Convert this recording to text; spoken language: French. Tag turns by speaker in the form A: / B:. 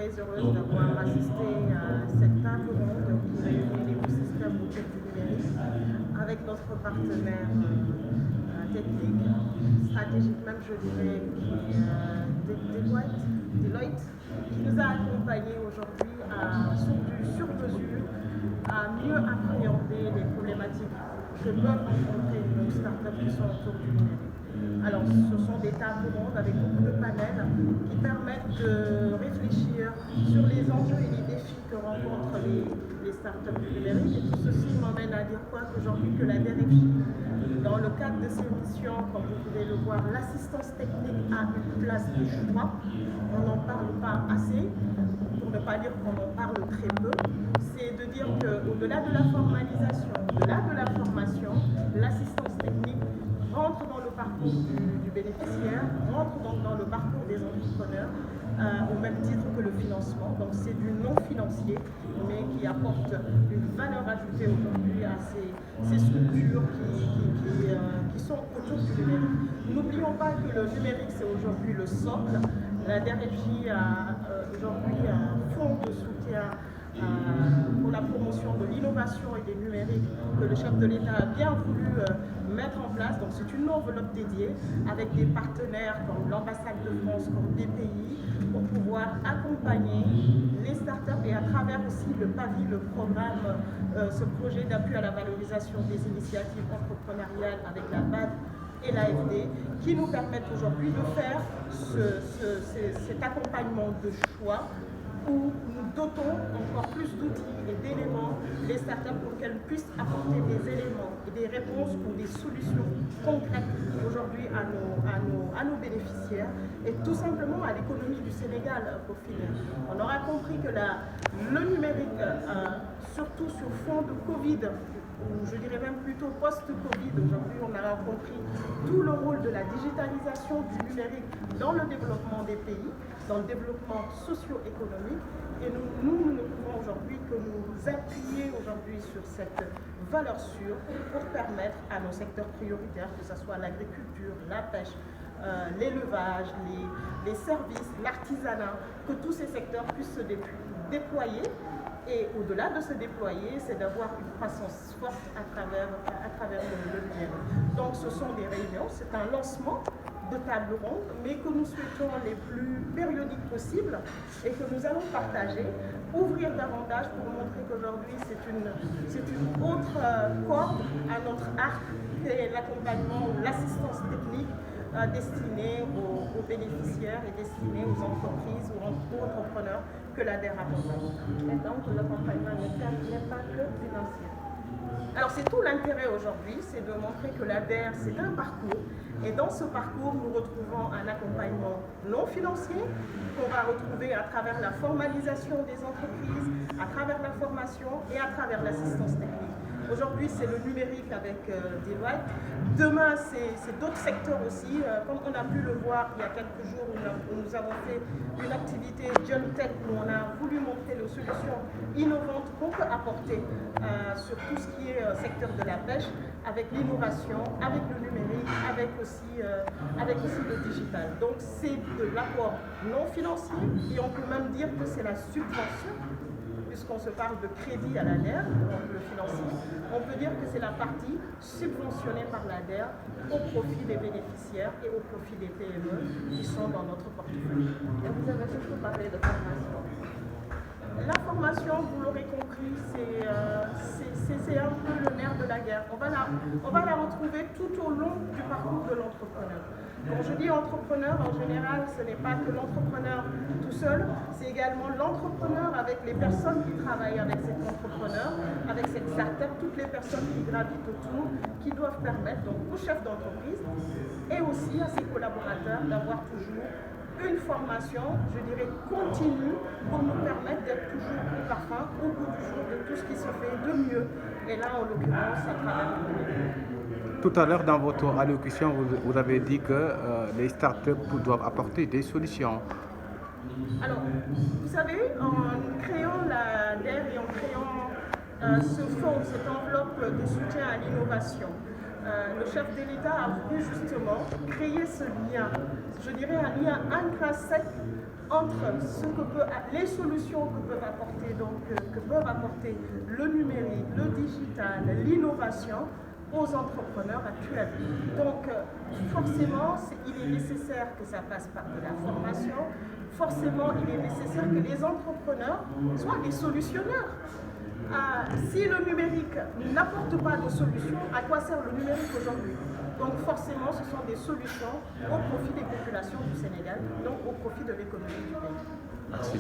A: très heureuse d'avoir assisté à cette table ronde qui réunit l'écosystème autour du numérique avec notre partenaire technique, stratégique même je dirais, qui Deloitte, qui nous a accompagnés aujourd'hui sur mesure à mieux appréhender les problématiques que peuvent rencontrer nos startups qui sont autour du numérique. Alors, ce sont des tables rondes avec beaucoup de panels qui permettent de réfléchir sur les enjeux et les défis que rencontrent les startups du numérique. Et tout ceci m'emmène à dire quoi qu'aujourd'hui, que la DRFJ, dans le cadre de ses missions, comme vous pouvez le voir, l'assistance technique a une place de choix. On n'en parle pas assez, pour ne pas dire qu'on en parle très peu. C'est de dire qu'au-delà de la formalisation, au-delà de la formation, l'assistance technique rentre dans le parcours du bénéficiaire, rentre donc dans le parcours des entrepreneurs, au même titre que le financement. Donc c'est du non financier, mais qui apporte une valeur ajoutée aujourd'hui à ces structures qui sont autour du numérique. N'oublions pas que le numérique, c'est aujourd'hui le socle. La DRFJ a aujourd'hui un fonds de soutien pour la promotion de l'innovation et des numériques que le chef de l'État a bien voulu mettre en place. Donc c'est une enveloppe dédiée avec des partenaires comme l'ambassade de France, comme BPI, pour pouvoir accompagner les startups et à travers aussi le PAVI, le programme, ce projet d'appui à la valorisation des initiatives entrepreneuriales avec la BAD et l'AFD, qui nous permettent aujourd'hui de faire cet accompagnement de choix où nous dotons encore plus d'outils et d'éléments les startups pour qu'elles puissent apporter des éléments et des réponses ou des solutions concrètes aujourd'hui à nos bénéficiaires et tout simplement à l'économie du Sénégal pour finir. On aura compris que le numérique, surtout sur fond de Covid, ou je dirais même plutôt post-Covid, aujourd'hui on a compris tout le rôle de la digitalisation du numérique dans le développement des pays, dans le développement socio-économique. Et nous ne pouvons aujourd'hui que nous appuyer aujourd'hui sur cette valeur sûre pour permettre à nos secteurs prioritaires, que ce soit l'agriculture, la pêche, l'élevage, les services, l'artisanat, que tous ces secteurs puissent se déployer. Et au-delà de se déployer, c'est d'avoir une croissance forte à travers le numérique. Donc ce sont des réunions, c'est un lancement de table ronde, mais que nous souhaitons les plus périodiques possibles et que nous allons partager, ouvrir davantage pour montrer qu'aujourd'hui c'est une autre corde à notre arc, c'est l'accompagnement ou l'assistance technique destinée aux bénéficiaires et destinée aux entreprises ou aux entrepreneurs que l'ADER accompagne. Et donc l'accompagnement n'est pas que financier. Alors c'est tout l'intérêt aujourd'hui, c'est de montrer que l'ADER c'est un parcours et dans ce parcours nous retrouvons un accompagnement non financier qu'on va retrouver à travers la formalisation des entreprises, à travers la formation et à travers l'assistance technique. Aujourd'hui, c'est le numérique avec Deloitte. Demain, c'est d'autres secteurs aussi. Comme on a pu le voir il y a quelques jours, où nous avons fait une activité John Tech où on a voulu montrer les solutions innovantes qu'on peut apporter sur tout ce qui est secteur de la pêche, avec l'innovation, avec le numérique, avec aussi le digital. Donc, c'est de l'apport non financier et on peut même dire que c'est la subvention. Puisqu'on se parle de crédit à l'ADER, donc le financier, on peut dire que c'est la partie subventionnée par l'ADER au profit des bénéficiaires et au profit des PME qui sont dans notre portefeuille. Et vous avez surtout parlé de formation. La formation, vous l'aurez compris, c'est un peu le nerf de la guerre. On va la retrouver tout au long du parcours de l'entrepreneur. Quand je dis entrepreneur, en général, ce n'est pas que l'entrepreneur tout seul, c'est également l'entrepreneur avec les personnes qui travaillent avec cet entrepreneur, avec cette start-up, toutes les personnes qui gravitent autour, qui doivent permettre donc au chef d'entreprise et aussi à ses collaborateurs d'avoir toujours une formation, je dirais, continue pour nous permettre d'être toujours plus parfum au bout du jour de tout ce qui se fait de mieux. Et là, en l'occurrence, à travers le numérique.
B: Tout à l'heure, dans votre allocution, vous avez dit que les startups doivent apporter des solutions.
A: Alors, vous savez, en créant la DER et en créant ce fonds, cette enveloppe de soutien à l'innovation, le chef de l'État a voulu justement créer ce lien, je dirais un lien intrinsèque entre les solutions que peuvent apporter le numérique, le digital, l'innovation aux entrepreneurs actuels. Donc forcément, il est nécessaire que ça passe par de la formation, forcément il est nécessaire que les entrepreneurs soient des solutionneurs. Si le numérique n'apporte pas de solution, à quoi sert le numérique aujourd'hui? Donc forcément, ce sont des solutions au profit des populations du Sénégal, donc au profit de l'économie du pays.
B: Merci.